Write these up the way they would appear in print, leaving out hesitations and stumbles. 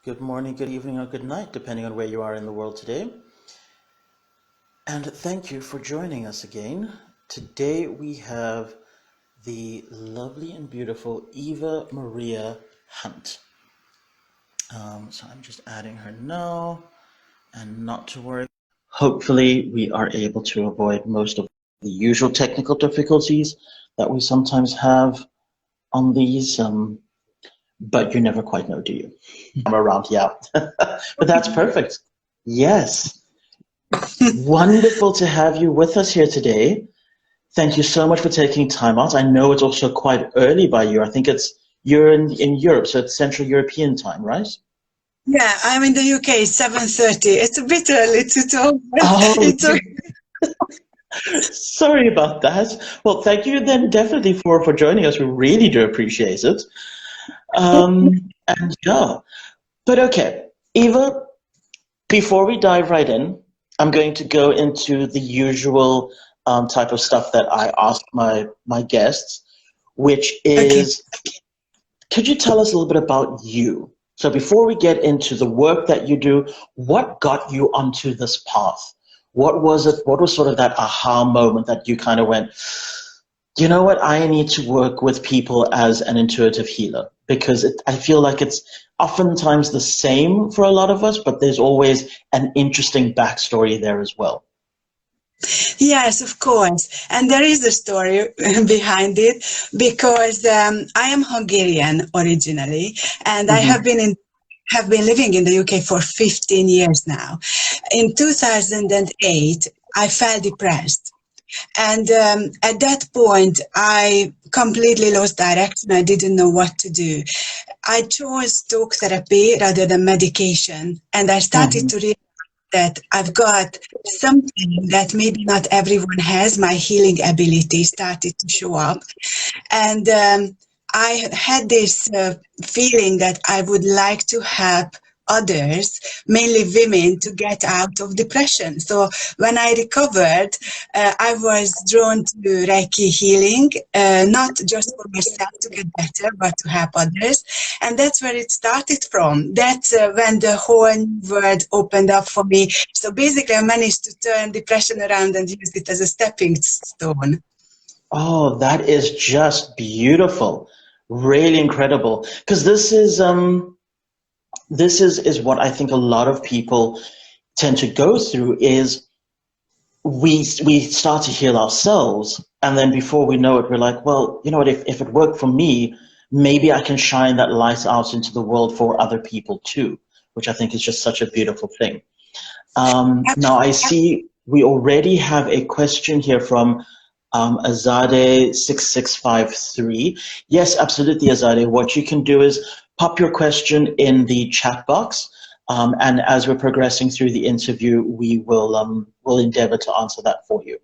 Good morning, good evening, or good night, depending on where you are in the world today. And thank you for joining us again. Today we have the lovely and beautiful Eva Maria Hunt. So I'm just adding her now, and not to worry. Hopefully, we are able to avoid most of the usual technical difficulties that we sometimes have on these. But you never quite know, do you? I'm around, yeah. But that's perfect. Yes. Wonderful to have you with us here today. Thank you so much for taking time out. I know it's also quite early by you. I think you're in Europe, so it's Central European time, right? Yeah, I'm in the UK, 7:30. It's a bit early to talk, but Oh, it's okay. sorry about that. Well, thank you then definitely for joining us. We really do appreciate it. And yeah, but okay, Eva, before we dive right in, I'm going to go into the usual type of stuff that I ask my guests, which Okay. is, could you tell us a little bit about you? So before we get into the work that you do, what got you onto this path? What was it? What was sort of that aha moment that you kind of went, you know what, I need to work with people as an intuitive healer? Because I feel like it's oftentimes the same for a lot of us, but there's always an interesting backstory there as well. Yes, of course. And there is a story behind it because I am Hungarian originally, and I Hmm. have been living in the UK for 15 years now. In 2008, I felt depressed. And at that point, I completely lost direction. I didn't know what to do. I chose talk therapy rather than medication. And I started Hmm. to realize that I've got something that maybe not everyone has. My healing ability started to show up. And I had this feeling that I would like to help others, mainly women, to get out of depression. So when I recovered, I was drawn to Reiki healing, not just for myself to get better, but to help others. And that's where it started from. That's when the whole new world opened up for me. So basically, I managed to turn depression around and use it as a stepping stone. Oh, that is just beautiful. Really incredible. Because this is what I think a lot of people tend to go through is we start to heal ourselves, and then before we know it, we're like, well, you know what, if it worked for me, maybe I can shine that light out into the world for other people too, which I think is just such a beautiful thing. Now I see we already have a question here from Azade6653. Yes, absolutely, Azade. What you can do is pop your question in the chat box, and as we're progressing through the interview, will endeavor to answer that for you.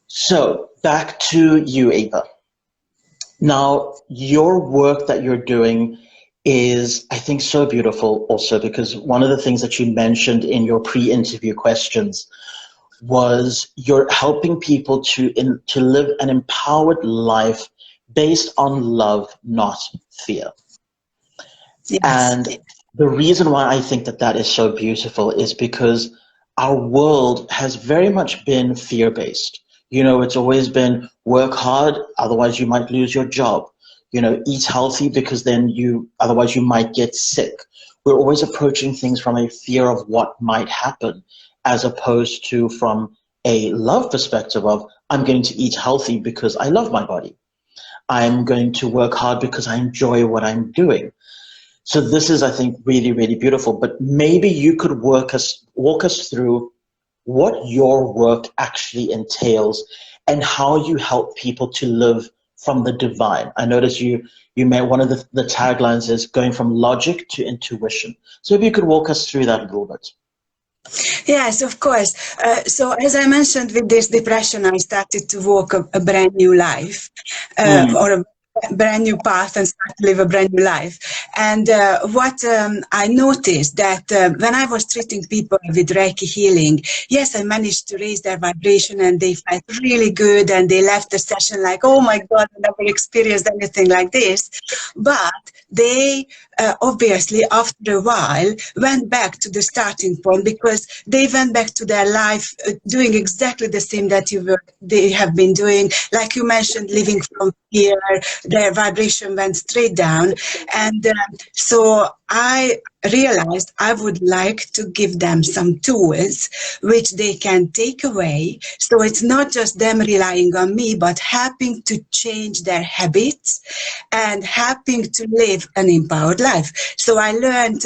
So back to you, Ava. Now, your work that you're doing is, I think, so beautiful also because one of the things that you mentioned in your pre-interview questions was you're helping people to live an empowered life based on love, not fear. Yes. And the reason why I think that that is so beautiful is because our world has very much been fear-based. You know, it's always been work hard, otherwise you might lose your job. You know, eat healthy because then otherwise you might get sick. We're always approaching things from a fear of what might happen, as opposed to from a love perspective of, I'm going to eat healthy because I love my body. I'm going to work hard because I enjoy what I'm doing. So this is, I think, really, really beautiful. But maybe you could walk us through what your work actually entails and how you help people to live from the divine. I notice you made one of the taglines is going from logic to intuition. So if you could walk us through that a little bit. Yes, of course. So, as I mentioned, with this depression, I started to walk a brand new life, Mm, or a brand new path and start to live a brand new life. And what I noticed that when I was treating people with Reiki healing, yes, I managed to raise their vibration and they felt really good and they left the session like, oh my God, I never experienced anything like this. But they obviously after a while went back to the starting point because they went back to their life doing exactly the same that they have been doing. Like you mentioned, living from fear, their vibration went straight down. And so I realized I would like to give them some tools which they can take away. So it's not just them relying on me, but helping to change their habits and helping to live an empowered life. So I learned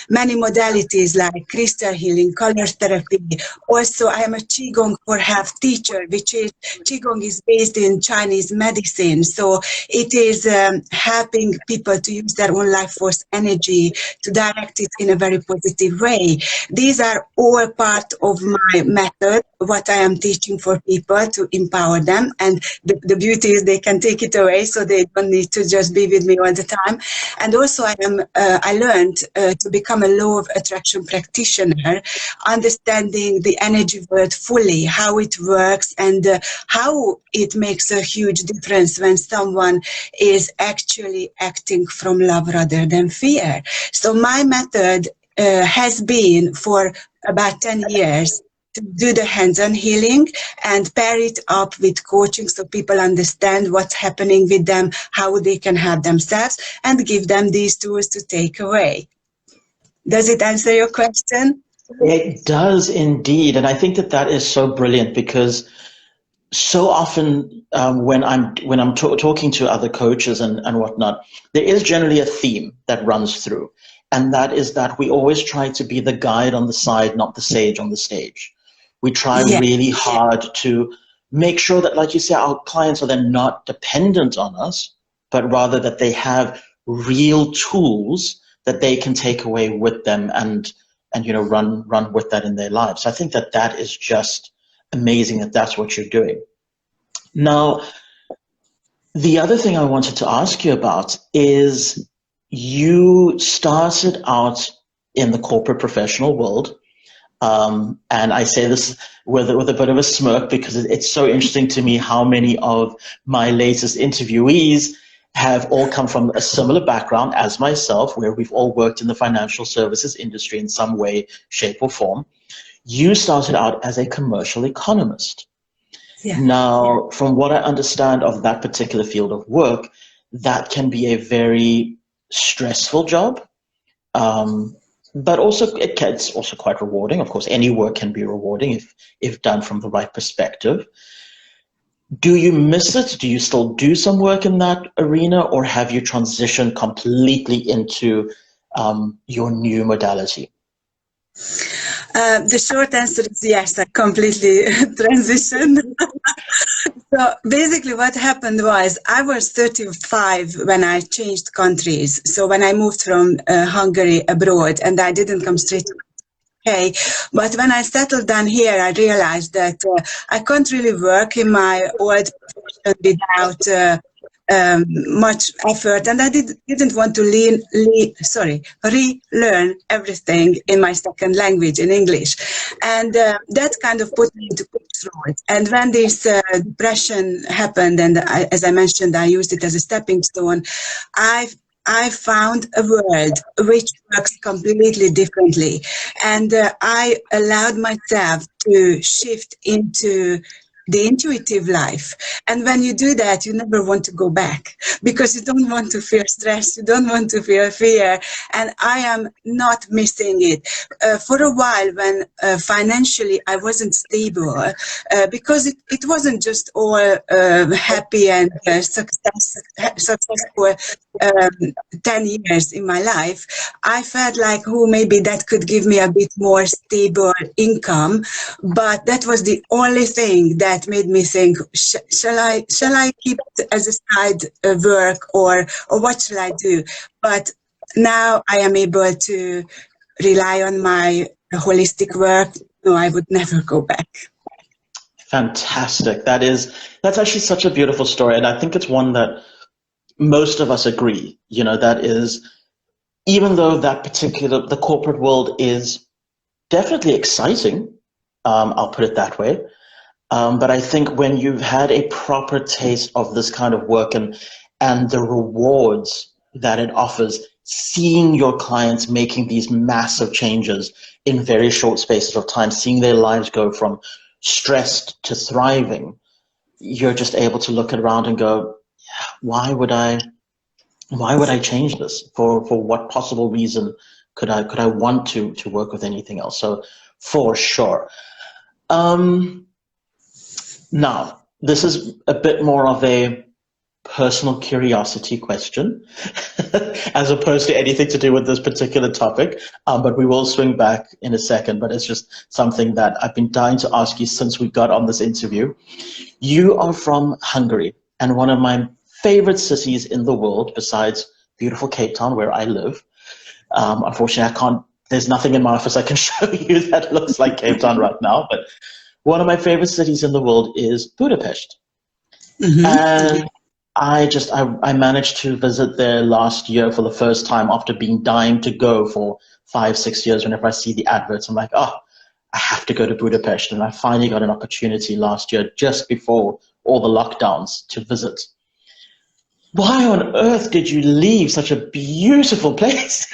many modalities like crystal healing, color therapy. Also, I am a Qigong for Health teacher, which is Qigong is based in Chinese medicine. So it is helping people to use their own life force energy to direct it in a very positive way. These are all part of my method, what I am teaching for people to empower them. And the beauty is they can take it away, so they don't need to just be with me all the time. And also I learned to become a law of attraction practitioner, understanding the energy world fully, how it works and how it makes a huge difference when someone is actually acting from love rather than fear. So my method has been for about 10 years to do the hands-on healing and pair it up with coaching so people understand what's happening with them, how they can help themselves, and give them these tools to take away. Does it answer your question? It does indeed. And I think that that is so brilliant because so often when I'm talking to other coaches and whatnot, there is generally a theme that runs through. And that is that we always try to be the guide on the side, not the sage on the stage. We try really hard to make sure that, like you say, our clients are then not dependent on us, but rather that they have real tools that they can take away with them and run with that in their lives. I think that that is just amazing that that's what you're doing. Now, the other thing I wanted to ask you about is you started out in the corporate professional world. And I say this with a bit of a smirk because it's so interesting to me how many of my latest interviewees have all come from a similar background as myself, where we've all worked in the financial services industry in some way, shape, or form. You started out as a commercial economist. Yeah. Now, from what I understand of that particular field of work, that can be a very stressful job, but also it's also quite rewarding. Of course, any work can be rewarding if done from the right perspective. Do you miss it? Do you still do some work in that arena, or have you transitioned completely into your new modality? The short answer is yes, I completely transitioned. So basically what happened was I was 35 when I changed countries. So when I moved from Hungary abroad, and I didn't come straight to UK. But when I settled down here, I realized that I can't really work in my old profession without much effort, and I didn't want to relearn everything in my second language, in English, and that kind of put me into crossroads. And when this depression happened, and as I mentioned, I used it as a stepping stone, I found a world which works completely differently, and I allowed myself to shift into the intuitive life. And when you do that, you never want to go back because you don't want to feel stress, you don't want to feel fear. And I am not missing it. For a while, when financially I wasn't stable, because it wasn't just all happy and successful 10 years in my life, I felt like, maybe that could give me a bit more stable income. But that was the only thing that made me think, shall I keep it as a side work, or what shall I do? But now I am able to rely on my holistic work. No, I would never go back. Fantastic. That's actually such a beautiful story, and I think it's one that most of us agree, that is, even though the corporate world is definitely exciting, I'll put it that way. But I think when you've had a proper taste of this kind of work and the rewards that it offers, seeing your clients making these massive changes in very short spaces of time, seeing their lives go from stressed to thriving, you're just able to look around and go, why would I change this? For what possible reason could I want to work with anything else? So for sure. Now, this is a bit more of a personal curiosity question as opposed to anything to do with this particular topic, but we will swing back in a second. But it's just something that I've been dying to ask you since we got on this interview. You are from Hungary, and one of my favorite cities in the world besides beautiful Cape Town, where I live. Unfortunately, there's nothing in my office I can show you that looks like Cape Town right now, but one of my favorite cities in the world is Budapest. Mm-hmm. And I managed to visit there last year for the first time after being dying to go for 5-6 years. Whenever I see the adverts, I'm like, oh, I have to go to Budapest. And I finally got an opportunity last year, just before all the lockdowns, to visit. Why on earth did you leave such a beautiful place?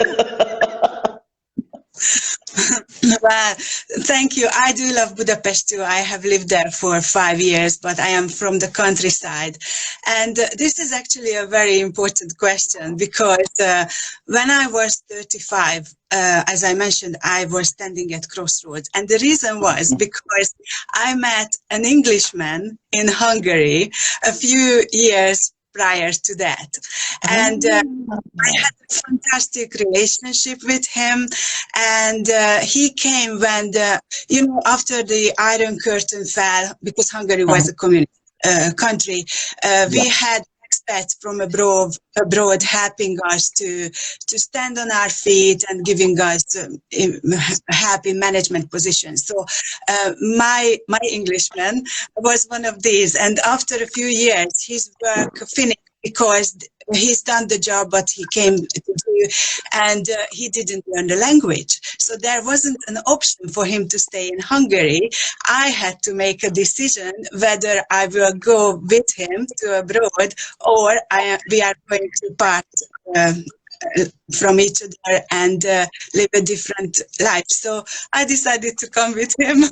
Well, thank you. I do love Budapest too. I have lived there for 5 years, but I am from the countryside. And this is actually a very important question because when I was 35, as I mentioned, I was standing at crossroads. And the reason was because I met an Englishman in Hungary a few years prior to that. And I had a fantastic relationship with him. And he came when, after the Iron Curtain fell, because Hungary was a communist country, we had expats from abroad helping us to stand on our feet and giving us help in management positions. So my Englishman was one of these, and after a few years his work finished because he's done the job what he came to do, and he didn't learn the language. So there wasn't an option for him to stay in Hungary. I had to make a decision whether I will go with him to abroad or we are going to part from each other and live a different life. So I decided to come with him.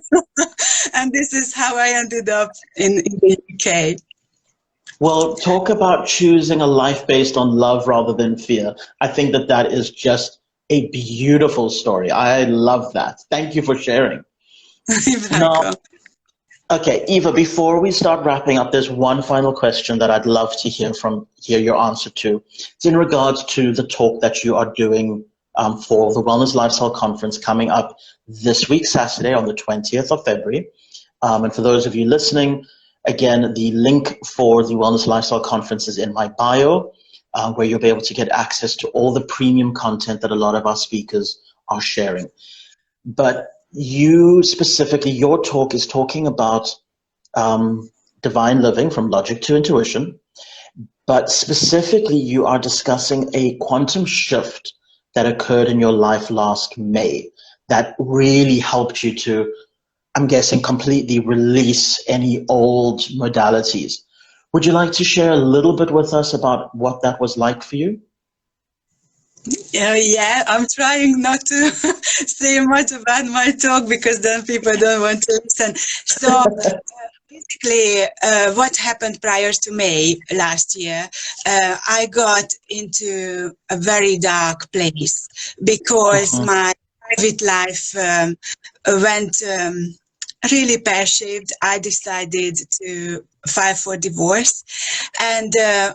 And this is how I ended up in the UK. Well, talk about choosing a life based on love rather than fear. I think that is just a beautiful story. I love that. Thank you for sharing. Now, okay, Eva, before we start wrapping up, there's one final question that I'd love to hear your answer to. It's in regards to the talk that you are doing for the Wellness Lifestyle Conference coming up this week, Saturday, on the 20th of February. And for those of you listening, again, the link for the Wellness Lifestyle Conference is in my bio, where you'll be able to get access to all the premium content that a lot of our speakers are sharing. But you specifically, your talk is talking about divine living from logic to intuition, but specifically you are discussing a quantum shift that occurred in your life last May that really helped you to, I'm guessing, completely release any old modalities. Would you like to share a little bit with us about what that was like for you? Yeah, I'm trying not to say much about my talk because then people don't want to listen. So basically, what happened prior to May last year, I got into a very dark place because my private life went really pear-shaped. I decided to file for divorce, and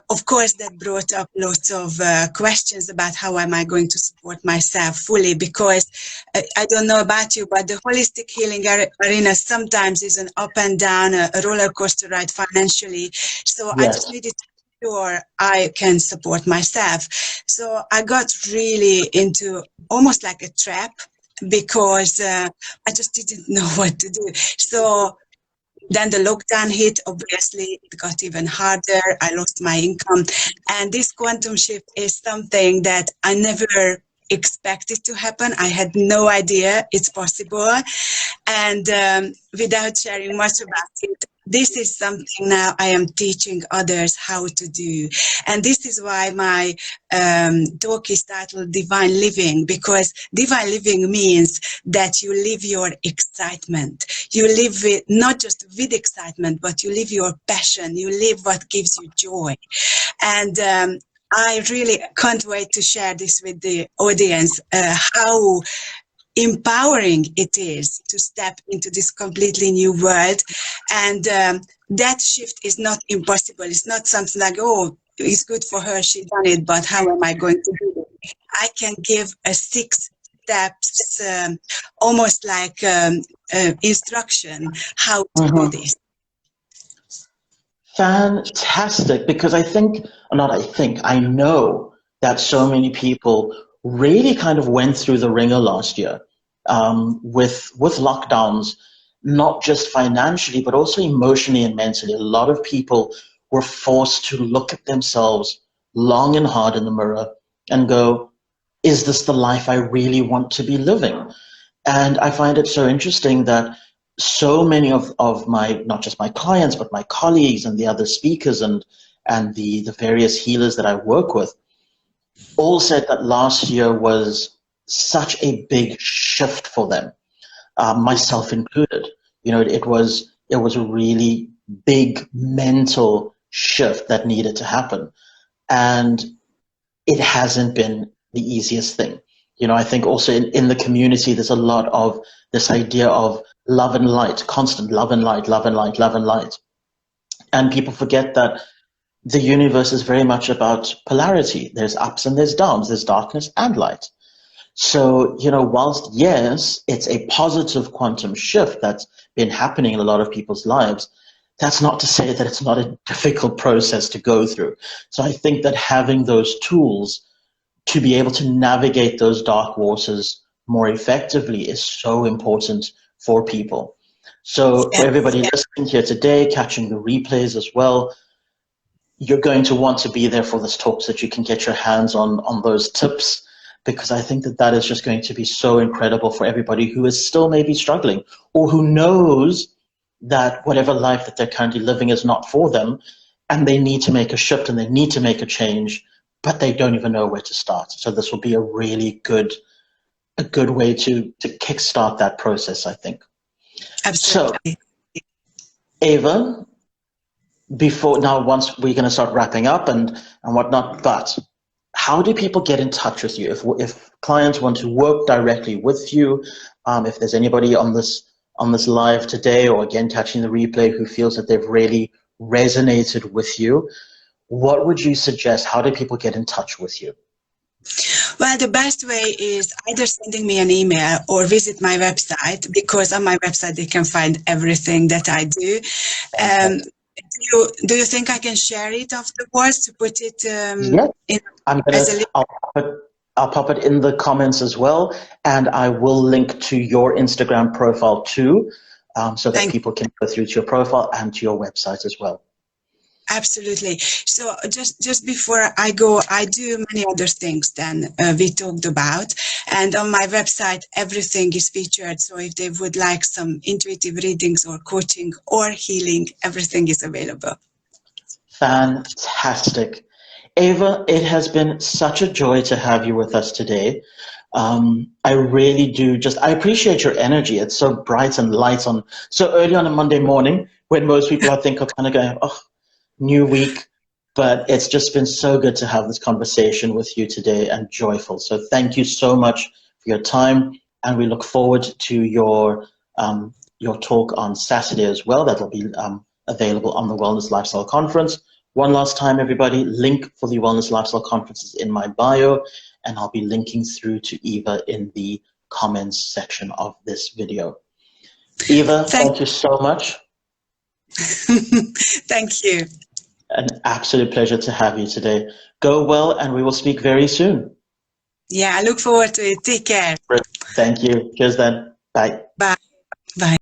of course that brought up lots of questions about how am I going to support myself fully, because I don't know about you, but the holistic healing arena sometimes is an up and down, a roller coaster ride financially. So yes. I just needed to be sure I can support myself. So I got really into almost like a trap, because I just didn't know what to do. So then the lockdown hit, obviously it got even harder. I lost my income. And this quantum shift is something that I never expected to happen. I had no idea it's possible. And without sharing much about it, this is something now I am teaching others how to do. And this is why my talk is titled Divine Living, because divine living means that you live your excitement. You live with, not just with excitement, but you live your passion. You live what gives you joy. And I really can't wait to share this with the audience, how empowering it is to step into this completely new world. And that shift is not impossible. It's not something like, oh, it's good for her, she done it, but how am I going to do it? I can give a 6 steps, almost like instruction, how to do this. Fantastic, because I know that so many people really kind of went through the ringer last year with lockdowns, not just financially, but also emotionally and mentally. A lot of people were forced to look at themselves long and hard in the mirror and go, is this the life I really want to be living? And I find it so interesting that so many of my, not just my clients, but my colleagues and the other speakers and the various healers that I work with all said that last year was such a big shift for them, myself included. You know, it was a really big mental shift that needed to happen. And it hasn't been the easiest thing. You know, I think also in the community, there's a lot of this idea of love and light, constant love and light, love and light, love and light. And people forget that the universe is very much about polarity. There's ups and there's downs, there's darkness and light. So, you know, whilst, yes, it's a positive quantum shift that's been happening in a lot of people's lives, that's not to say that it's not a difficult process to go through. So I think that having those tools to be able to navigate those dark waters more effectively is so important for people. So for everybody listening here today, catching the replays as well, you're going to want to be there for this talk so that you can get your hands on those tips, because I think that is just going to be so incredible for everybody who is still maybe struggling or who knows that whatever life that they're currently living is not for them and they need to make a shift and they need to make a change, but they don't even know where to start. So this will be a really good way to kickstart that process, I think. Absolutely. So, Eva, once we're going to start wrapping up and whatnot, but how do people get in touch with you if clients want to work directly with you? If there's anybody on this live today, or again catching the replay, who feels that they've really resonated with you, what would you suggest? How do people get in touch with you? Well, the best way is either sending me an email or visit my website, because on my website they can find everything that I do. Do you think I can share it afterwards to put it in as a link? I'll pop it in the comments as well, and I will link to your Instagram profile too, so that people can go through to your profile and to your website as well. Absolutely. So just before I go, I do many other things than we talked about. And on my website, everything is featured. So if they would like some intuitive readings or coaching or healing, everything is available. Fantastic. Eva, it has been such a joy to have you with us today. I really do I appreciate your energy. It's so bright and light so early on a Monday morning when most people I think are kind of going, oh, new week, but it's just been so good to have this conversation with you today and joyful. So thank you so much for your time, and we look forward to your talk on Saturday as well. That'll be available on the Wellness Lifestyle Conference. One last time, everybody, link for the Wellness Lifestyle Conference is in my bio, and I'll be linking through to Eva in the comments section of this video. Eva, thank you so much. Thank you. An absolute pleasure to have you today. Go well, and we will speak very soon. Yeah, I look forward to it. Take care. Thank you. Cheers then. Bye. Bye. Bye.